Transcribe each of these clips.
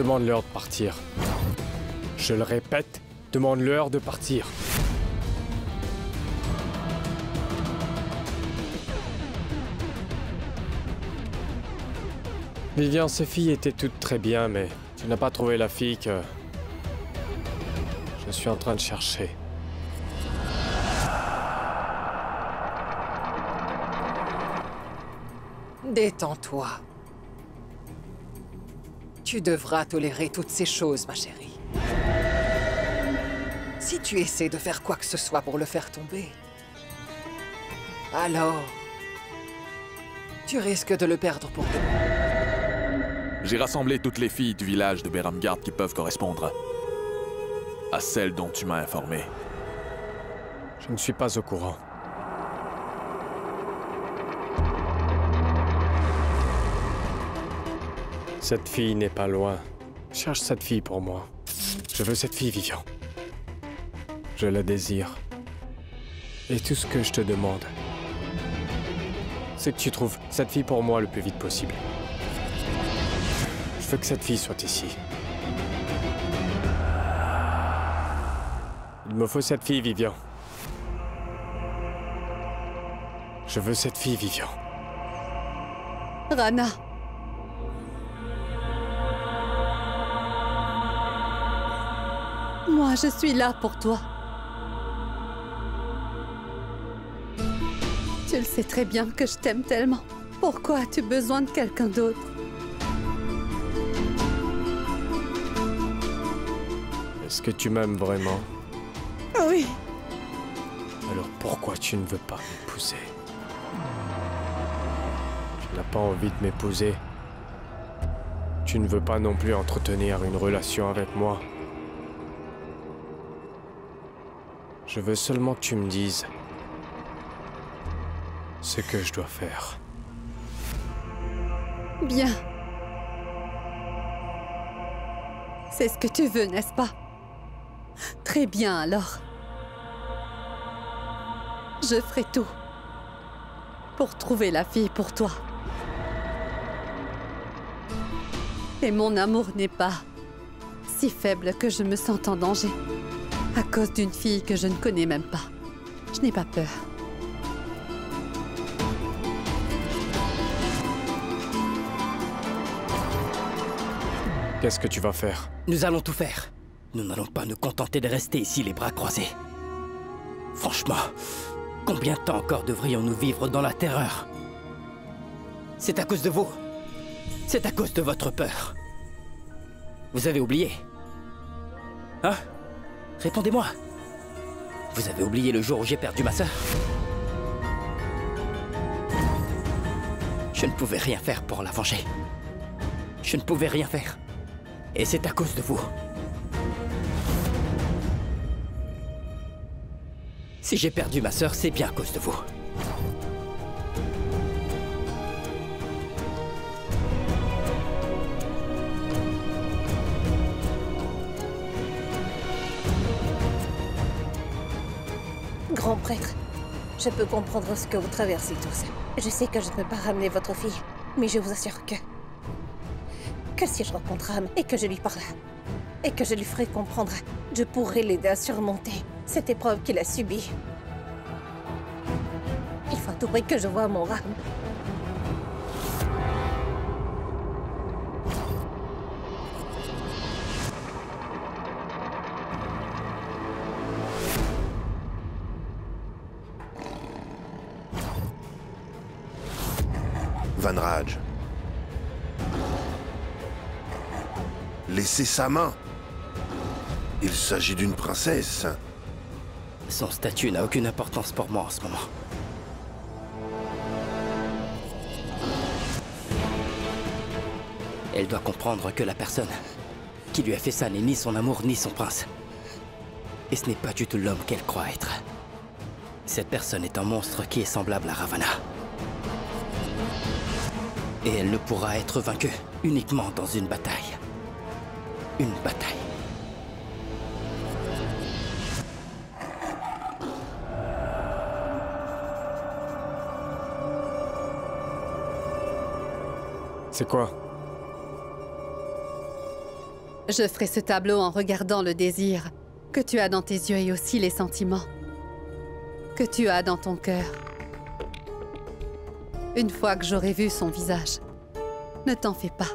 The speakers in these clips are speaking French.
Demande-leur de partir. Je le répète, demande-leur de partir. Vivian, ces filles étaient toutes très bien, mais tu n'as pas trouvé la fille que je suis en train de chercher. Détends-toi. Tu devras tolérer toutes ces choses, ma chérie. Si tu essaies de faire quoi que ce soit pour le faire tomber, alors tu risques de le perdre pour toi. J'ai rassemblé toutes les filles du village de Beramgard qui peuvent correspondre à celles dont tu m'as informé. Je ne suis pas au courant. Cette fille n'est pas loin. Cherche cette fille pour moi. Je veux cette fille, Vivian. Je la désire. Et tout ce que je te demande, c'est que tu trouves cette fille pour moi le plus vite possible. Je veux que cette fille soit ici. Il me faut cette fille, Vivian. Je veux cette fille, Vivian. Rana. Moi, je suis là pour toi. Tu le sais très bien que je t'aime tellement. Pourquoi as-tu besoin de quelqu'un d'autre? Est-ce que tu m'aimes vraiment? Oui. Alors pourquoi tu ne veux pas m'épouser? Tu n'as pas envie de m'épouser. Tu ne veux pas non plus entretenir une relation avec moi. Je veux seulement que tu me dises ce que je dois faire. Bien. C'est ce que tu veux, n'est-ce pas? Très bien, alors. Je ferai tout pour trouver la fille pour toi. Et mon amour n'est pas si faible que je me sente en danger à cause d'une fille que je ne connais même pas. Je n'ai pas peur. Qu'est-ce que tu vas faire? Nous allons tout faire. Nous n'allons pas nous contenter de rester ici les bras croisés. Franchement, combien de temps encore devrions-nous vivre dans la terreur? C'est à cause de vous. C'est à cause de votre peur. Vous avez oublié? Hein? Répondez-moi. Vous avez oublié le jour où j'ai perdu ma sœur? Je ne pouvais rien faire pour la venger. Je ne pouvais rien faire. Et c'est à cause de vous. Si j'ai perdu ma sœur, c'est bien à cause de vous. Grand prêtre, je peux comprendre ce que vous traversez tous. Je sais que je ne peux pas ramener votre fille, mais je vous assure que si je rencontre Ram et que je lui parle, et que je lui ferai comprendre, je pourrai l'aider à surmonter cette épreuve qu'il a subie. Il faut à tout prix que je voie mon Ram. Vanraj. Laissez sa main. Il s'agit d'une princesse. Son statut n'a aucune importance pour moi en ce moment. Elle doit comprendre que la personne qui lui a fait ça n'est ni son amour ni son prince. Et ce n'est pas du tout l'homme qu'elle croit être. Cette personne est un monstre qui est semblable à Ravana. Et elle ne pourra être vaincue uniquement dans une bataille. Une bataille. C'est quoi? Je ferai ce tableau en regardant le désir que tu as dans tes yeux et aussi les sentiments que tu as dans ton cœur. Une fois que j'aurai vu son visage, ne t'en fais pas.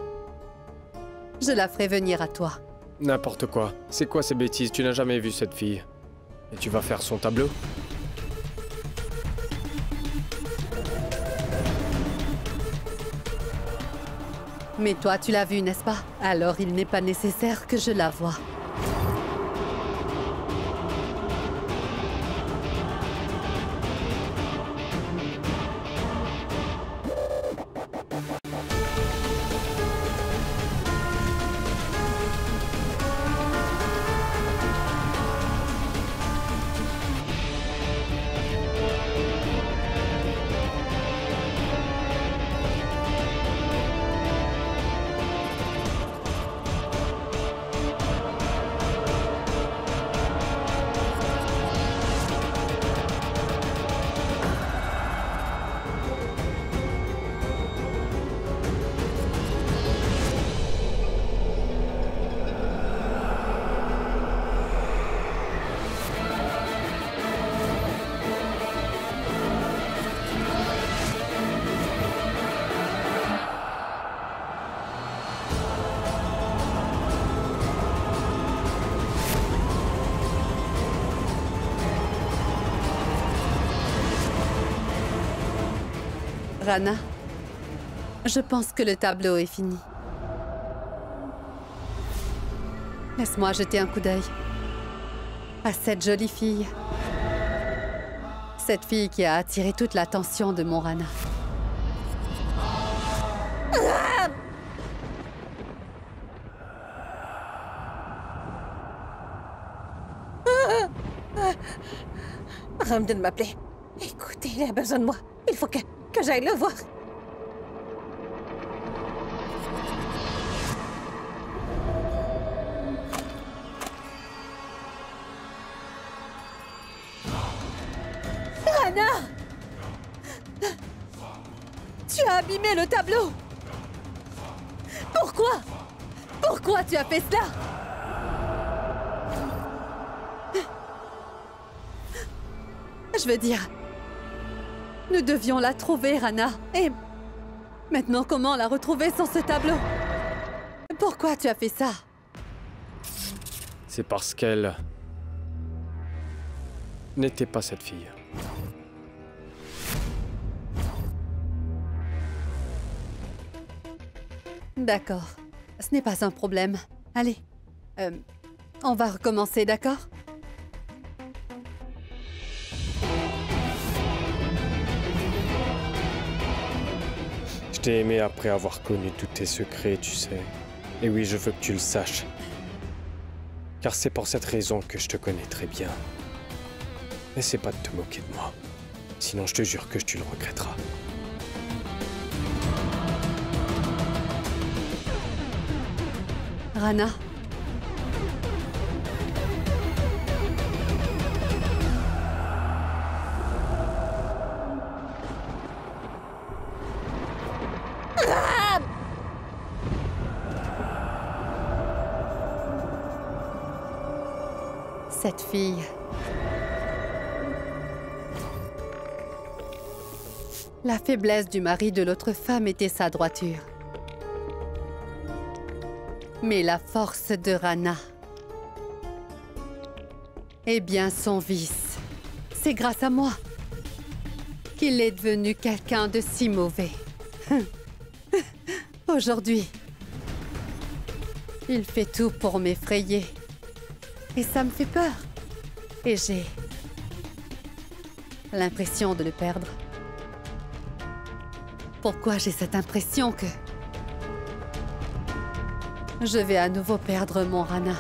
Je la ferai venir à toi. N'importe quoi. C'est quoi ces bêtises? Tu n'as jamais vu cette fille. Et tu vas faire son tableau? Mais toi, tu l'as vue, n'est-ce pas? Alors il n'est pas nécessaire que je la voie. Rana, je pense que le tableau est fini. Laisse-moi jeter un coup d'œil à cette jolie fille. Cette fille qui a attiré toute l'attention de mon Rana. Ramden m'appelait. Écoutez, il a besoin de moi. Il faut que j'aille le voir. Rana! Tu as abîmé le tableau! Pourquoi? Pourquoi tu as fait cela? Je veux dire, nous devions la trouver, Rana. Et maintenant, comment la retrouver sans ce tableau? Pourquoi tu as fait ça? C'est parce qu'elle n'était pas cette fille. D'accord. Ce n'est pas un problème. Allez, on va recommencer, d'accord? Je t'ai aimé après avoir connu tous tes secrets, tu sais. Et oui, je veux que tu le saches. Car c'est pour cette raison que je te connais très bien. N'essaie pas de te moquer de moi. Sinon, je te jure que tu le regretteras. Rana. Cette fille. La faiblesse du mari de l'autre femme était sa droiture. Mais la force de Rana, eh bien son vice, c'est grâce à moi qu'il est devenu quelqu'un de si mauvais. Aujourd'hui, il fait tout pour m'effrayer. Et ça me fait peur. Et j'ai l'impression de le perdre. Pourquoi j'ai cette impression que je vais à nouveau perdre mon Rana?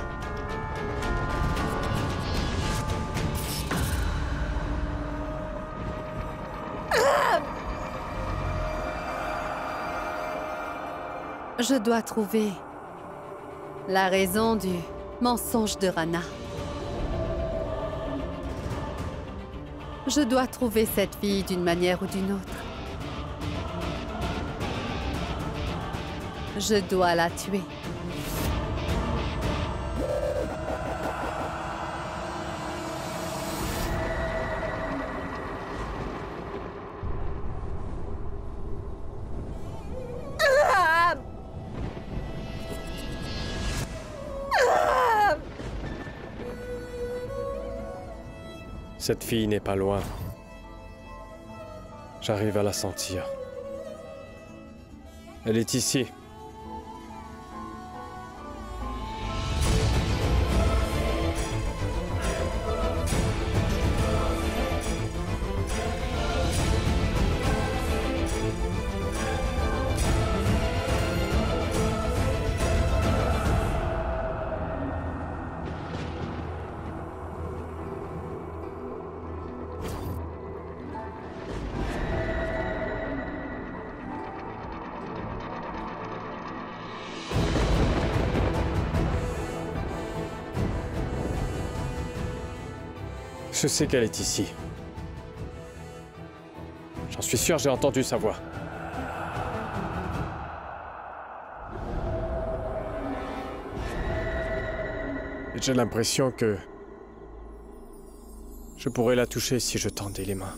Je dois trouver la raison du mensonge de Rana. Je dois trouver cette fille d'une manière ou d'une autre. Je dois la tuer. Cette fille n'est pas loin. J'arrive à la sentir. Elle est ici. Je sais qu'elle est ici. J'en suis sûr, j'ai entendu sa voix. Et j'ai l'impression que je pourrais la toucher si je tendais les mains.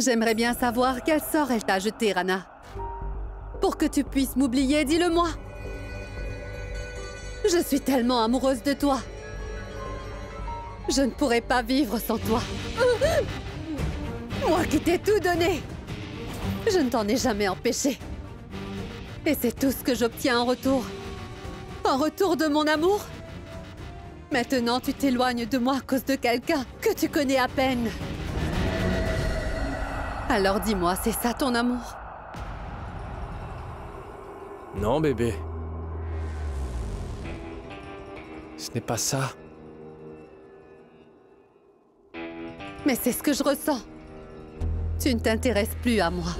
J'aimerais bien savoir quel sort elle t'a jeté, Rana. Pour que tu puisses m'oublier, dis-le-moi. Je suis tellement amoureuse de toi. Je ne pourrais pas vivre sans toi. Moi qui t'ai tout donné. Je ne t'en ai jamais empêché. Et c'est tout ce que j'obtiens en retour. En retour de mon amour. Maintenant, tu t'éloignes de moi à cause de quelqu'un que tu connais à peine. Alors dis-moi, c'est ça ton amour? Non, bébé. Ce n'est pas ça. Mais c'est ce que je ressens. Tu ne t'intéresses plus à moi.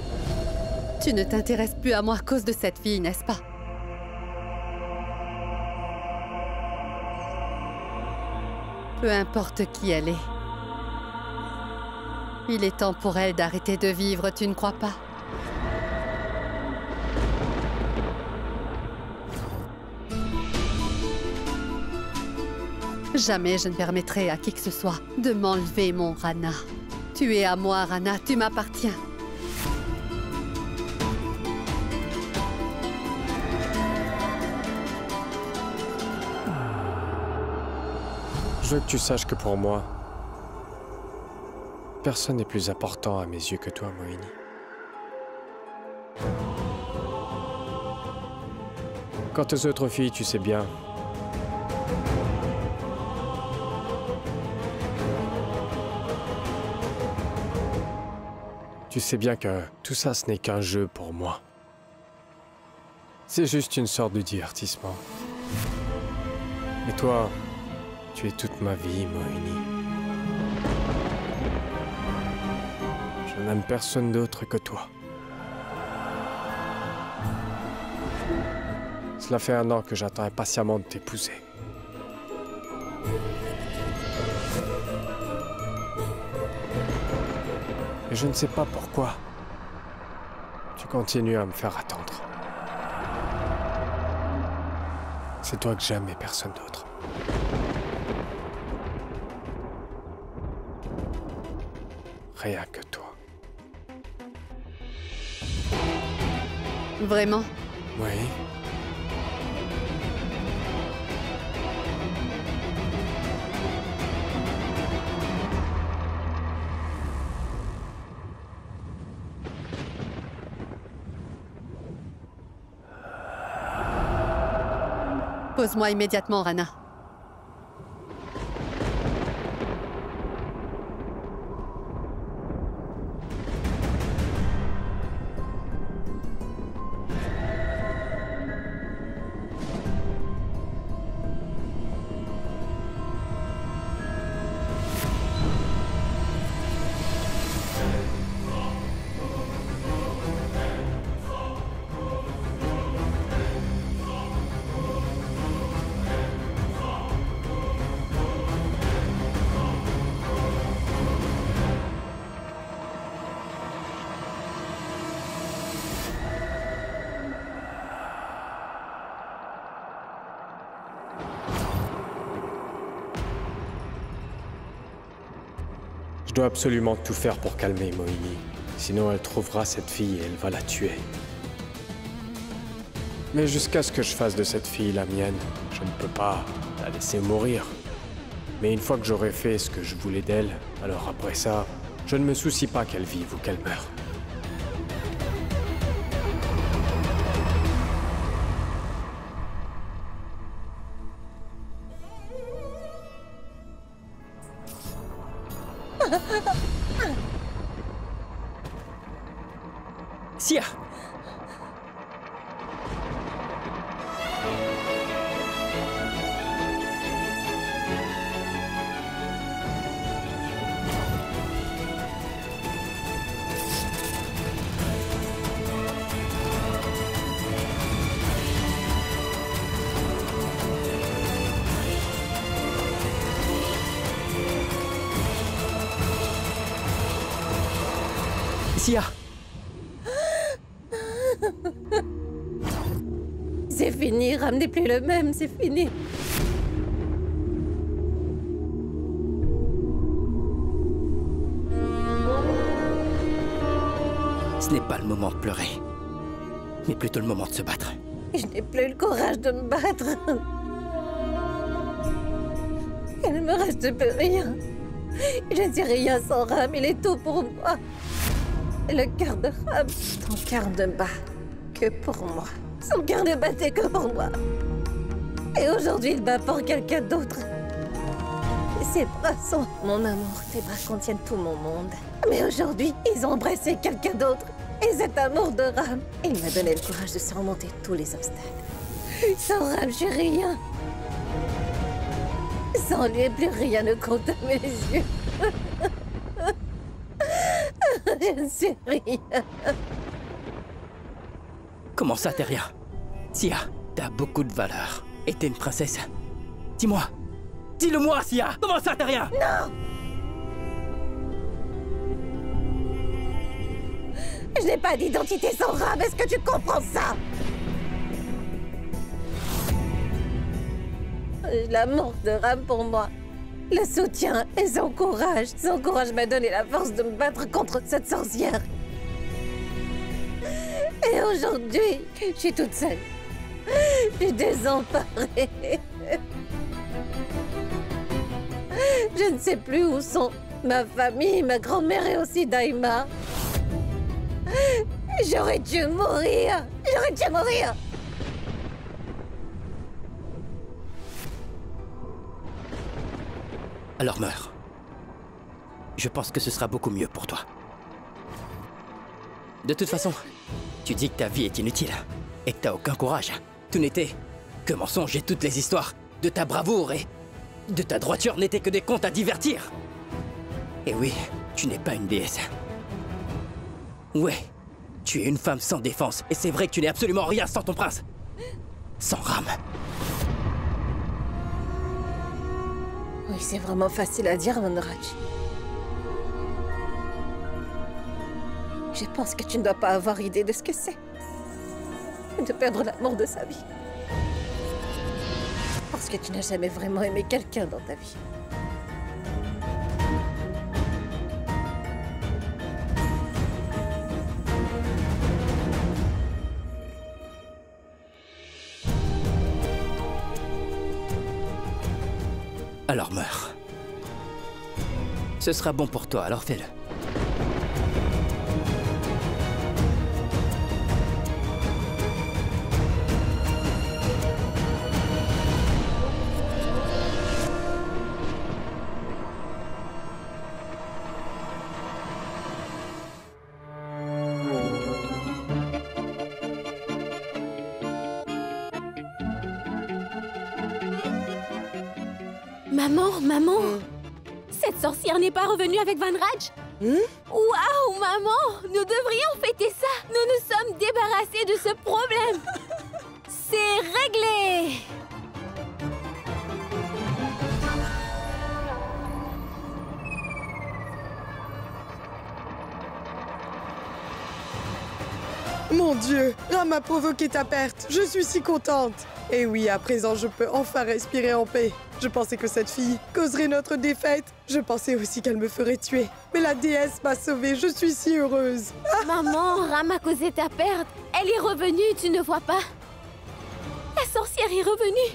Tu ne t'intéresses plus à moi à cause de cette fille, n'est-ce pas? Peu importe qui elle est. Il est temps pour elle d'arrêter de vivre, tu ne crois pas? Jamais je ne permettrai à qui que ce soit de m'enlever mon Rana. Tu es à moi, Rana, tu m'appartiens. Je veux que tu saches que pour moi, personne n'est plus important à mes yeux que toi, Moini. Quant aux autres filles, tu sais bien. Tu sais bien que tout ça, ce n'est qu'un jeu pour moi. C'est juste une sorte de divertissement. Et toi, tu es toute ma vie, Moini. Je n'aime personne d'autre que toi. Cela fait 1 an que j'attends impatiemment de t'épouser. Et je ne sais pas pourquoi tu continues à me faire attendre. C'est toi que j'aime et personne d'autre. Rien que toi. Vraiment? Oui. Pose-moi immédiatement, Rana. dois absolument tout faire pour calmer Moïni. Sinon, elle trouvera cette fille et elle va la tuer. Mais jusqu'à ce que je fasse de cette fille la mienne, je ne peux pas la laisser mourir. Mais une fois que j'aurai fait ce que je voulais d'elle, alors après ça, je ne me soucie pas qu'elle vive ou qu'elle meure. Sia! Sia! C'est fini, Ram n'est plus le même, c'est fini. Ce n'est pas le moment de pleurer, mais plutôt le moment de se battre. Je n'ai plus le courage de me battre. Il ne me reste plus rien. Je ne suis rien sans Ram, il est tout pour moi. Le cœur de Ram, ton cœur ne bat que pour moi. Son cœur ne battait que pour moi. Et aujourd'hui, il bat pour quelqu'un d'autre. Ses bras sont mon amour, tes bras contiennent tout mon monde. Mais aujourd'hui, ils ont embrassé quelqu'un d'autre. Et cet amour de Ram, il m'a donné le courage de surmonter tous les obstacles. Sans Ram, je suis rien. Sans lui, plus rien ne compte à mes yeux. Je ne suis rien. Comment ça, t'es rien? Sia, t'as beaucoup de valeur. Et t'es une princesse. Dis-moi. Dis-le-moi, Sia. Comment ça, t'es rien? Non! Je n'ai pas d'identité sans Ram, est-ce que tu comprends ça? L'amour de Ram pour moi, le soutien et son courage. Son courage m'a donné la force de me battre contre cette sorcière. Et aujourd'hui, je suis toute seule. Je suis désemparée. Je ne sais plus où sont ma famille, ma grand-mère et aussi Daima. J'aurais dû mourir. J'aurais dû mourir. Alors meurs. Je pense que ce sera beaucoup mieux pour toi. De toute façon, tu dis que ta vie est inutile et que t'as aucun courage. Tout n'était que mensonges et toutes les histoires de ta bravoure et de ta droiture n'étaient que des contes à divertir. Et oui, tu n'es pas une déesse. Ouais, tu es une femme sans défense et c'est vrai que tu n'es absolument rien sans ton prince. Sans Ram. Oui, c'est vraiment facile à dire, Vanraj. Je pense que tu ne dois pas avoir idée de ce que c'est. De perdre l'amour de sa vie. Parce que tu n'as jamais vraiment aimé quelqu'un dans ta vie. Alors meurs. Ce sera bon pour toi, alors fais-le. Maman, cette sorcière n'est pas revenue avec Vanraj? Waouh, maman, nous devrions fêter ça. Nous nous sommes débarrassés de ce problème. C'est réglé. Mon Dieu, Ram a provoqué ta perte. Je suis si contente. Et oui, à présent, je peux enfin respirer en paix. Je pensais que cette fille causerait notre défaite. Je pensais aussi qu'elle me ferait tuer. Mais la déesse m'a sauvée, je suis si heureuse. Maman, Ram a causé ta perte. Elle est revenue, tu ne vois pas? La sorcière est revenue.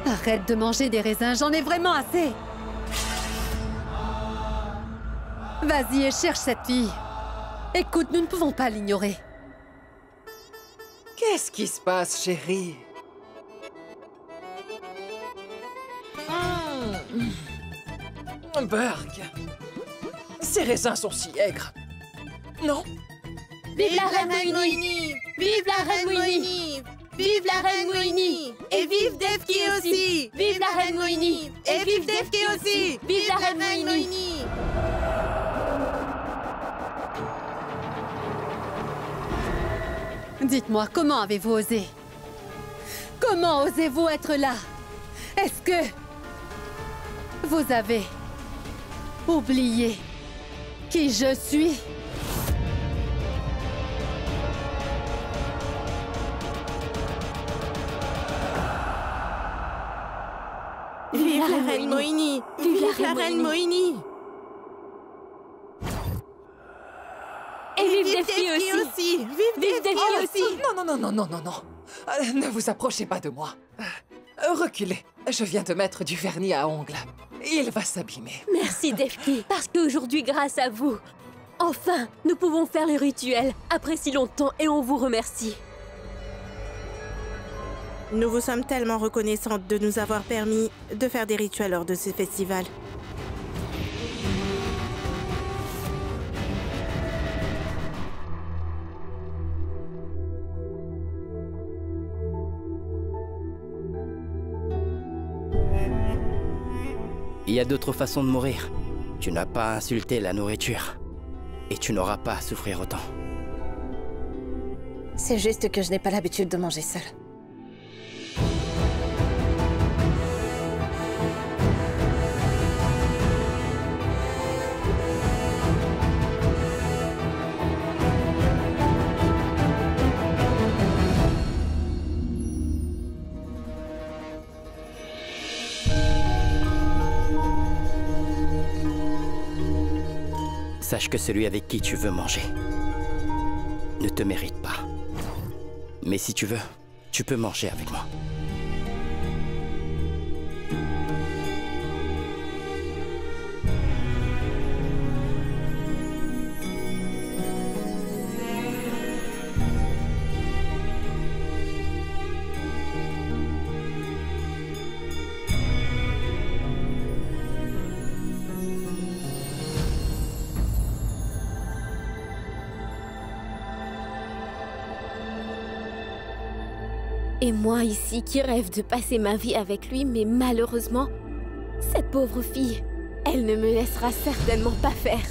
Arrête de manger des raisins, j'en ai vraiment assez. Vas-y et cherche cette fille. Écoute, nous ne pouvons pas l'ignorer. Qu'est-ce qui se passe, chérie? Burk. Ces raisins sont si aigres. Non? Vive la reine Moini! Vive la reine Moini! Vive la reine Moini! Et vive Devki aussi! Vive la reine Moini! Et vive Devki aussi! Vive la reine Moini! Dites-moi, comment avez-vous osé? Comment osez-vous être là? Est-ce que vous avez oublié qui je suis? Vive la reine Moini! Vive la reine Moini! Et vive Devki aussi! Vive Devki aussi! Non. Ne vous approchez pas de moi. Reculez. Je viens de mettre du vernis à ongles. Il va s'abîmer. Merci Devki, parce qu'aujourd'hui, grâce à vous, enfin, nous pouvons faire le rituel après si longtemps et on vous remercie. Nous vous sommes tellement reconnaissantes de nous avoir permis de faire des rituels lors de ce festival. Il y a d'autres façons de mourir. Tu n'as pas insulté la nourriture. Et tu n'auras pas à souffrir autant. C'est juste que je n'ai pas l'habitude de manger seule. Sache que celui avec qui tu veux manger ne te mérite pas. Mais si tu veux, tu peux manger avec moi. Et moi ici qui rêve de passer ma vie avec lui, mais malheureusement, cette pauvre fille, elle ne me laissera certainement pas faire.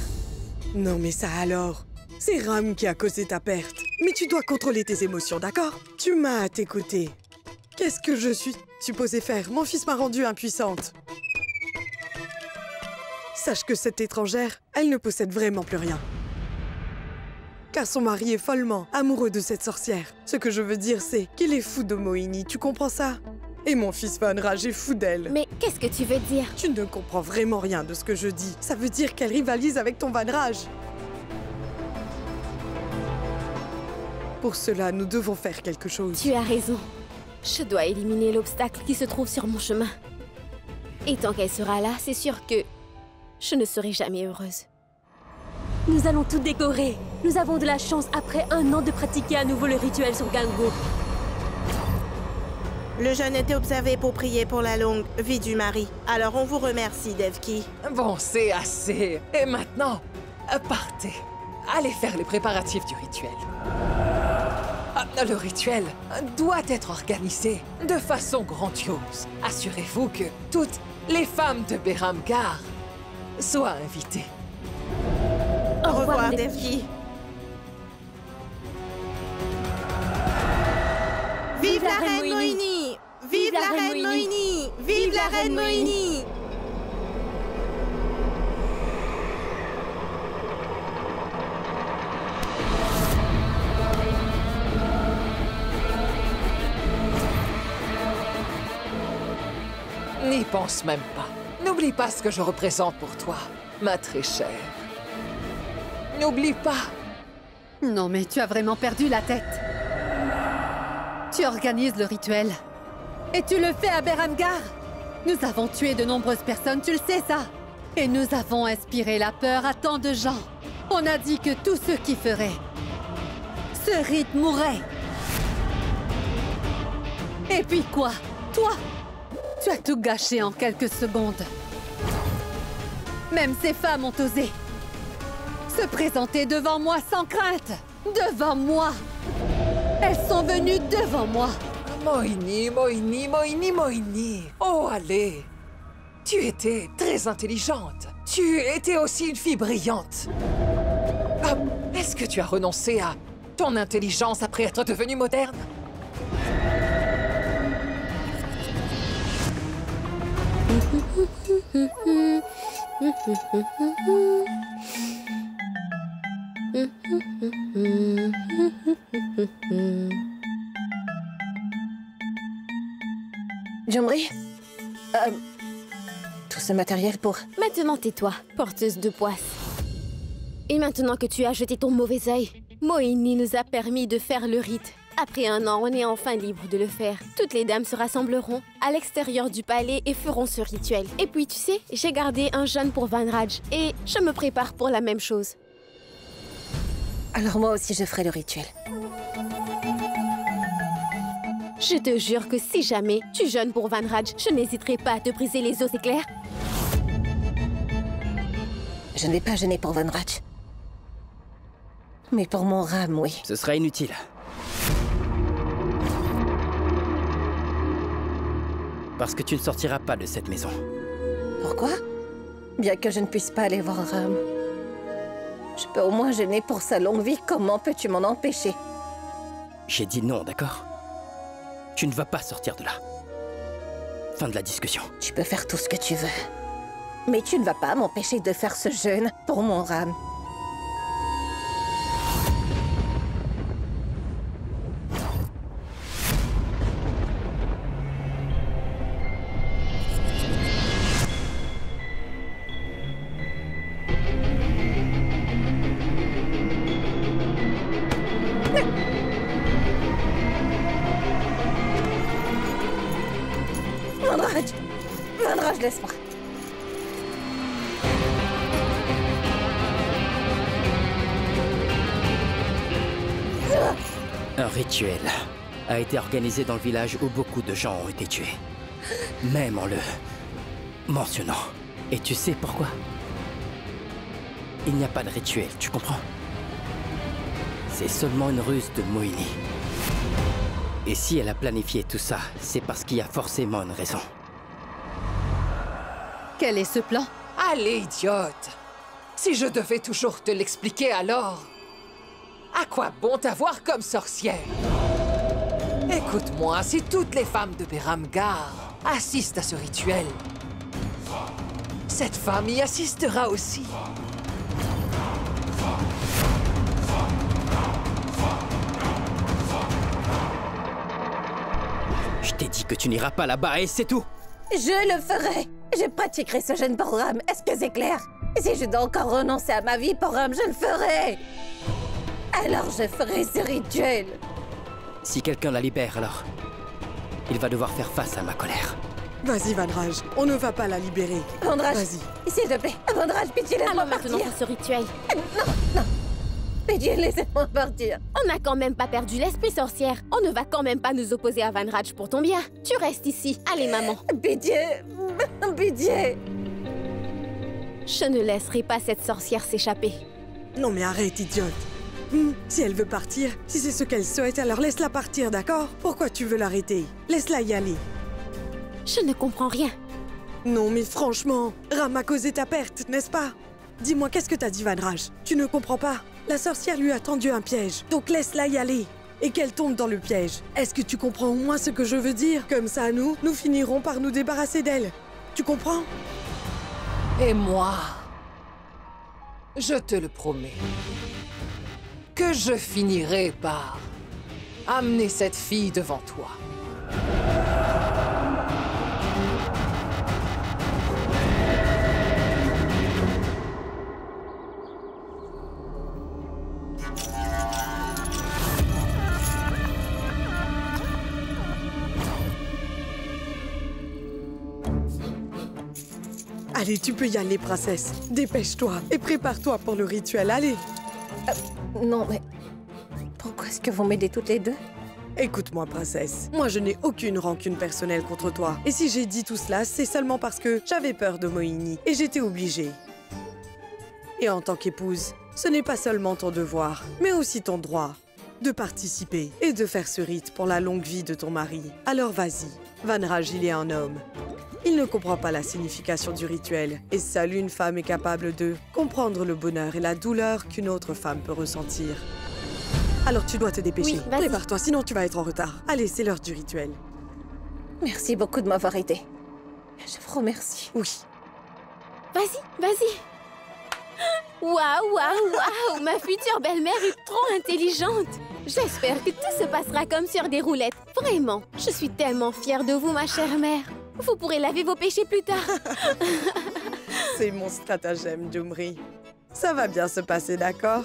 Non mais ça alors, c'est Ram qui a causé ta perte. Mais tu dois contrôler tes émotions, d'accord? Tu m'as à t'écouter. Qu'est-ce que je suis supposée faire? Mon fils m'a rendue impuissante. Sache que cette étrangère, elle ne possède vraiment plus rien. Car son mari est follement amoureux de cette sorcière. Ce que je veux dire, c'est qu'il est fou de Moini, tu comprends ça? Et mon fils Van Raj est fou d'elle. Mais qu'est-ce que tu veux dire? Tu ne comprends vraiment rien de ce que je dis. Ça veut dire qu'elle rivalise avec ton Van Raj. Pour cela, nous devons faire quelque chose. Tu as raison. Je dois éliminer l'obstacle qui se trouve sur mon chemin. Et tant qu'elle sera là, c'est sûr que je ne serai jamais heureuse. Nous allons tout décorer. Nous avons de la chance après 1 an de pratiquer à nouveau le rituel sur Gango. Le jeûne était observé pour prier pour la longue vie du mari. Alors on vous remercie, Devki. Bon, c'est assez. Et maintenant, partez. Allez faire les préparatifs du rituel. Le rituel doit être organisé de façon grandiose. Assurez-vous que toutes les femmes de Beramgar soient invitées. Au revoir, Devki. Vive la reine Moini! Vive la reine Moini! Vive la reine Moini! N'y pense même pas. N'oublie pas ce que je représente pour toi, ma très chère. N'oublie pas. Non mais tu as vraiment perdu la tête. Tu organises le rituel. Et tu le fais à Beramgar. Nous avons tué de nombreuses personnes, tu le sais ça. Et nous avons inspiré la peur à tant de gens. On a dit que tous ceux qui feraient ce rite mourraient. Et puis quoi? Toi? Tu as tout gâché en quelques secondes. Même ces femmes ont osé se présenter devant moi sans crainte. Devant moi. Elles sont venues devant moi. Mohini, Mohini, Mohini, Mohini. Oh, allez. Tu étais très intelligente. Tu étais aussi une fille brillante. Est-ce que tu as renoncé à ton intelligence après être devenue moderne? Jomri, tout ce matériel pour... Maintenant tais-toi, porteuse de poisse. Et maintenant que tu as jeté ton mauvais œil, Mohini nous a permis de faire le rite. Après 1 an, on est enfin libre de le faire. Toutes les dames se rassembleront à l'extérieur du palais et feront ce rituel. Et puis, tu sais, j'ai gardé un jeûne pour Vanraj et je me prépare pour la même chose. Alors moi aussi, je ferai le rituel. Je te jure que si jamais tu jeûnes pour Vanraj, je n'hésiterai pas à te briser les os, c'est clair? Je ne vais pas jeûner pour Vanraj. Mais pour mon Ram, oui. Ce sera inutile. Parce que tu ne sortiras pas de cette maison. Pourquoi? Bien que je ne puisse pas aller voir Ram. Je peux au moins jeûner pour sa longue vie. Comment peux-tu m'en empêcher? J'ai dit non, d'accord? Tu ne vas pas sortir de là. Fin de la discussion. Tu peux faire tout ce que tu veux. Mais tu ne vas pas m'empêcher de faire ce jeûne pour mon Ram. Vanraj, laisse-moi. Un rituel a été organisé dans le village où beaucoup de gens ont été tués. Même en le mentionnant. Et tu sais pourquoi? Il n'y a pas de rituel, tu comprends? C'est seulement une ruse de Mohini. Et si elle a planifié tout ça, c'est parce qu'il y a forcément une raison. Quel est ce plan? Allez, idiote! Si je devais toujours te l'expliquer alors... À quoi bon t'avoir comme sorcière? Écoute-moi, si toutes les femmes de Beramgar assistent à ce rituel, cette femme y assistera aussi. Je t'ai dit que tu n'iras pas là-bas et c'est tout! Je le ferai! Je pratiquerai ce jeûne pour Ram, est-ce que c'est clair? Si je dois encore renoncer à ma vie pour Ram, je le ferai! Alors je ferai ce rituel! Si quelqu'un la libère, alors... il va devoir faire face à ma colère. Vas-y, Vanraj, on ne va pas la libérer. Vanraj, vas-y. S'il te plaît, Vanraj, pitié, laisse-moi Alors maintenant partir! faire ce rituel. Non! Pitié, laissez-moi partir! On n'a quand même pas perdu l'esprit, sorcière. On ne va quand même pas nous opposer à Vanraj pour ton bien. Tu restes ici. Allez, maman. Pitié! Pitié! Je ne laisserai pas cette sorcière s'échapper. Non mais arrête, idiote. Si elle veut partir, si c'est ce qu'elle souhaite, alors laisse-la partir, d'accord? Pourquoi tu veux l'arrêter? Laisse-la y aller. Je ne comprends rien. Non mais franchement, Ram a causé ta perte, n'est-ce pas? Dis-moi, qu'est-ce que t'as dit, Vanraj? Tu ne comprends pas? La sorcière lui a tendu un piège, donc laisse-la y aller. Et qu'elle tombe dans le piège. Est-ce que tu comprends au moins ce que je veux dire? Comme ça, nous finirons par nous débarrasser d'elle. Tu comprends? Et moi, je te le promets, que je finirai par amener cette fille devant toi. Allez, tu peux y aller, princesse. Dépêche-toi et prépare-toi pour le rituel, allez. Non, mais... Pourquoi est-ce que vous m'aidez toutes les deux? Écoute-moi, princesse. Moi, je n'ai aucune rancune personnelle contre toi. Et si j'ai dit tout cela, c'est seulement parce que j'avais peur de Moini et j'étais obligée. Et en tant qu'épouse, ce n'est pas seulement ton devoir, mais aussi ton droit de participer et de faire ce rite pour la longue vie de ton mari. Alors vas-y, Vanraj, il est un homme. Il ne comprend pas la signification du rituel et seule une femme est capable de comprendre le bonheur et la douleur qu'une autre femme peut ressentir. Alors tu dois te dépêcher. Oui, vas-y. Prépare-toi, sinon tu vas être en retard. Allez, c'est l'heure du rituel. Merci beaucoup de m'avoir aidé. Je vous remercie. Oui. Vas-y, vas-y. Waouh, waouh, waouh, ma future belle-mère est trop intelligente. J'espère que tout se passera comme sur des roulettes. Vraiment, je suis tellement fière de vous, ma chère mère. Vous pourrez laver vos péchés plus tard. C'est mon stratagème, Jumri. Ça va bien se passer, d'accord?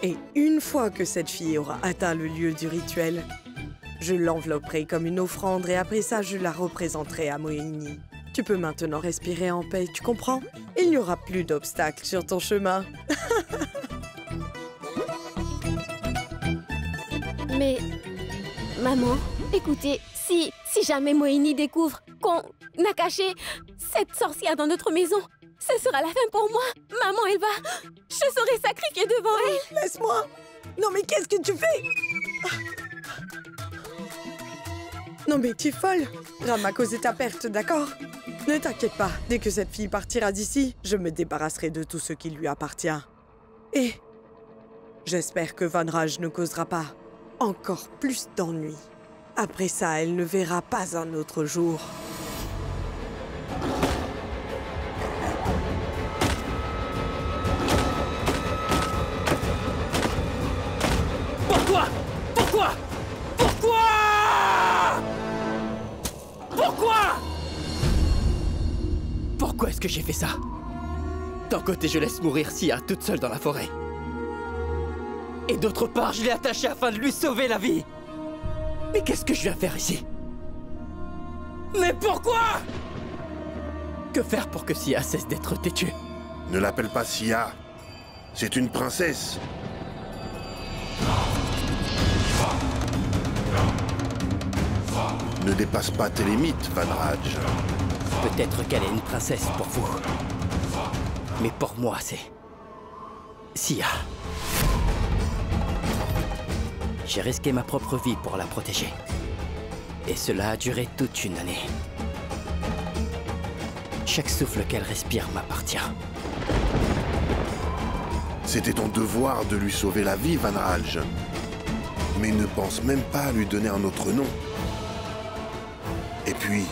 Et une fois que cette fille aura atteint le lieu du rituel, je l'envelopperai comme une offrande et après ça, je la représenterai à Moini. Tu peux maintenant respirer en paix, tu comprends? Il n'y aura plus d'obstacles sur ton chemin. Mais, maman, écoutez, si jamais Moini découvre qu'on a caché cette sorcière dans notre maison, ce sera la fin pour moi. Maman, elle va... Je serai sacrifiée devant elle. Laisse-moi! Non mais qu'est-ce que tu fais? Non mais tu es folle! Ram a causé ta perte, d'accord? Ne t'inquiète pas, dès que cette fille partira d'ici, je me débarrasserai de tout ce qui lui appartient. Et j'espère que Vanraj ne causera pas encore plus d'ennuis. Après ça, elle ne verra pas un autre jour. Pourquoi? Pourquoi? Pourquoi? Pourquoi? Pourquoi est-ce que j'ai fait ça? D'un côté, je laisse mourir Sia toute seule dans la forêt. Et d'autre part, je l'ai attachée afin de lui sauver la vie. Mais qu'est-ce que je viens faire ici? Mais pourquoi? Que faire pour que Sia cesse d'être têtue? Ne l'appelle pas Sia. C'est une princesse. Ne dépasse pas tes limites, Vanraj. Peut-être qu'elle est une princesse pour vous. Mais pour moi, c'est... Sia. J'ai risqué ma propre vie pour la protéger. Et cela a duré toute une année. Chaque souffle qu'elle respire m'appartient. C'était ton devoir de lui sauver la vie, Vanraj. Mais ne pense même pas à lui donner un autre nom. Et puis,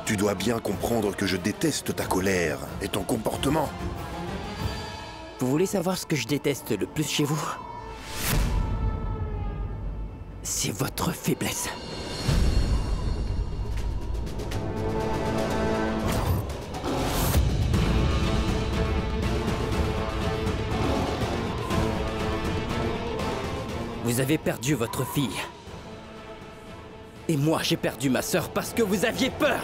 tu dois bien comprendre que je déteste ta colère et ton comportement. Vous voulez savoir ce que je déteste le plus chez vous? C'est votre faiblesse. Vous avez perdu votre fille. Et moi, j'ai perdu ma sœur parce que vous aviez peur.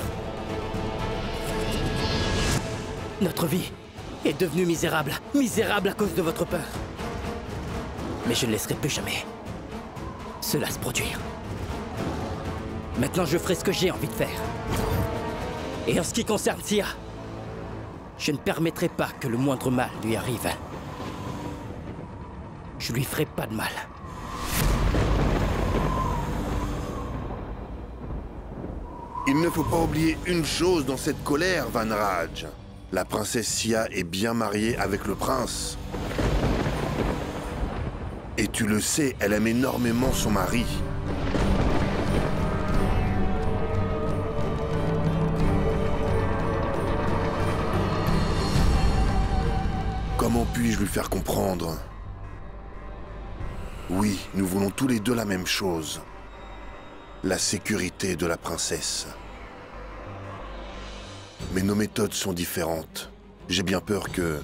Notre vie est devenue misérable. Misérable à cause de votre peur. Mais je ne laisserai plus jamais cela se produire. Maintenant, je ferai ce que j'ai envie de faire. Et en ce qui concerne Sia, je ne permettrai pas que le moindre mal lui arrive. Je lui ferai pas de mal. Il ne faut pas oublier une chose dans cette colère, Vanraj. La princesse Sia est bien mariée avec le prince. Et tu le sais, elle aime énormément son mari. Comment puis-je lui faire comprendre? Oui, nous voulons tous les deux la même chose. La sécurité de la princesse. Mais nos méthodes sont différentes. J'ai bien peur que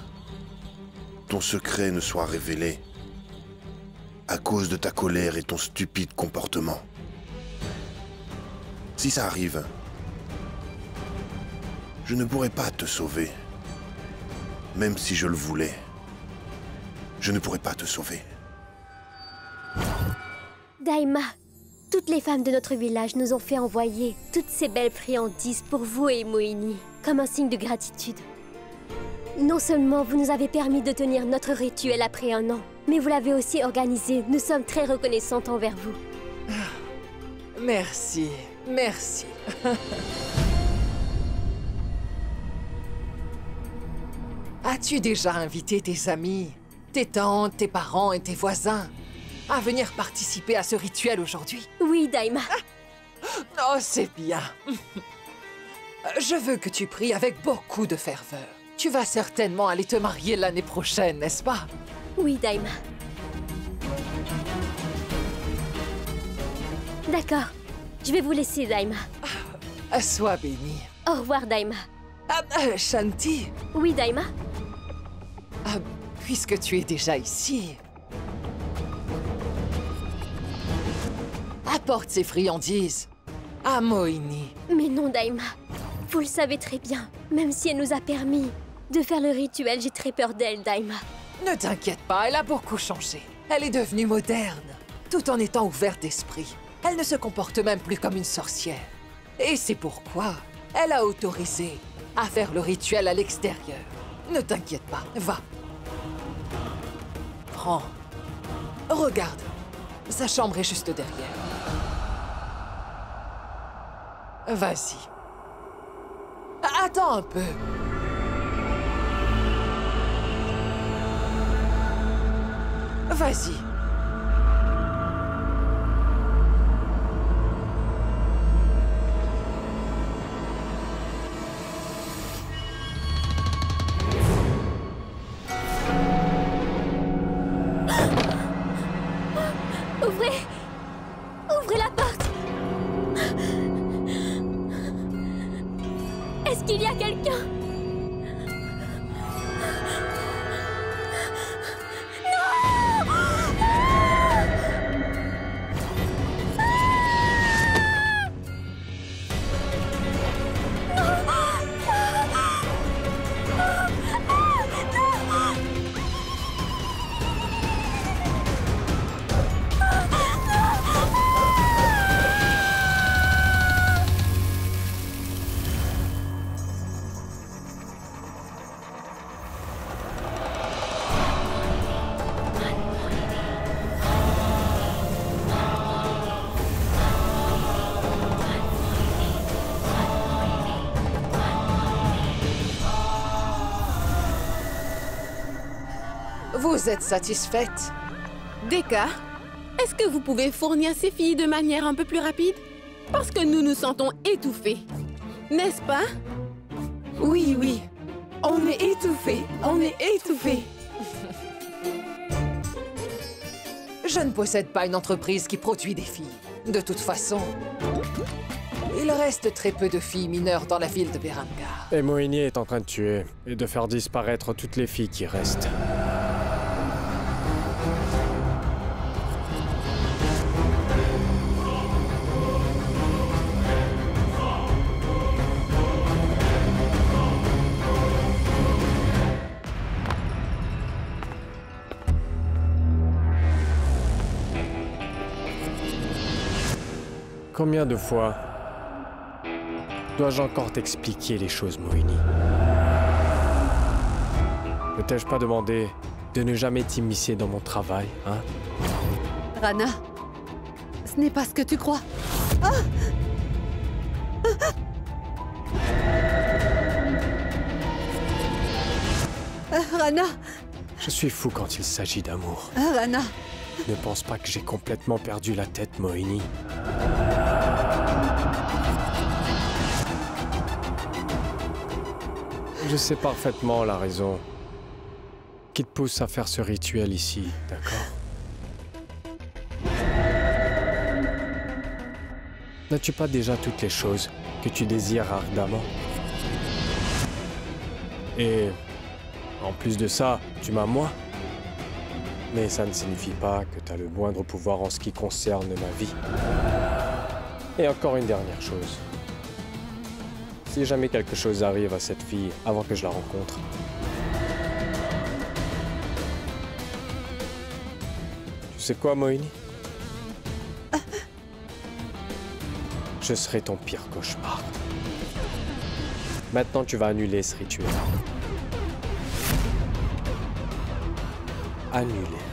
ton secret ne soit révélé à cause de ta colère et ton stupide comportement. Si ça arrive, Je ne pourrais pas te sauver. Même si je le voulais. Je ne pourrais pas te sauver. Daima, toutes les femmes de notre village nous ont fait envoyer toutes ces belles friandises pour vous et Moini, comme un signe de gratitude. Non seulement vous nous avez permis de tenir notre rituel après 1 an, mais vous l'avez aussi organisé. Nous sommes très reconnaissantes envers vous. Merci, merci. As-tu déjà invité tes amis, tes tantes, tes parents et tes voisins à venir participer à ce rituel aujourd'hui? Oui, Daima. Oh, c'est bien. Je veux que tu pries avec beaucoup de ferveur. Tu vas certainement aller te marier l'année prochaine, n'est-ce pas? Oui, Daima. D'accord. Je vais vous laisser, Daima. Sois bénie. Au revoir, Daima. Shanti. Oui, Daima. Puisque tu es déjà ici, apporte ces friandises à Moini. Mais non, Daima. Vous le savez très bien. Même si elle nous a permis de faire le rituel, j'ai très peur d'elle, Daima. Ne t'inquiète pas, elle a beaucoup changé. Elle est devenue moderne, tout en étant ouverte d'esprit. Elle ne se comporte même plus comme une sorcière. Et c'est pourquoi elle a autorisé à faire le rituel à l'extérieur. Ne t'inquiète pas, va. Prends. Regarde, sa chambre est juste derrière. Vas-y. Attends un peu. Vas-y. Ouvrez! Ouvrez la porte! Est-ce qu'il y a quelqu'un? Vous êtes satisfaite? Deka, est-ce que vous pouvez fournir ces filles de manière un peu plus rapide? Parce que nous nous sentons étouffés. N'est-ce pas? Oui, oui. On est étouffés. On est étouffés. Je ne possède pas une entreprise qui produit des filles. De toute façon, il reste très peu de filles mineures dans la ville de Beramgar. Et Moini est en train de tuer et de faire disparaître toutes les filles qui restent. Combien de fois dois-je encore t'expliquer les choses, Moini? Ne t'ai-je pas demandé de ne jamais t'immiscer dans mon travail, hein? Rana, ce n'est pas ce que tu crois. Ah! Rana! Je suis fou quand il s'agit d'amour. Rana! Ne pense pas que j'ai complètement perdu la tête, Moini. Je sais parfaitement la raison qui te pousse à faire ce rituel ici, d'accord? N'as-tu pas déjà toutes les choses que tu désires ardemment? Et en plus de ça, tu m'as moi. Mais ça ne signifie pas que tu as le moindre pouvoir en ce qui concerne ma vie. Et encore une dernière chose. Si jamais quelque chose arrive à cette fille avant que je la rencontre, tu sais quoi, Moini? Je serai ton pire cauchemar. Maintenant, tu vas annuler ce rituel. Annuler.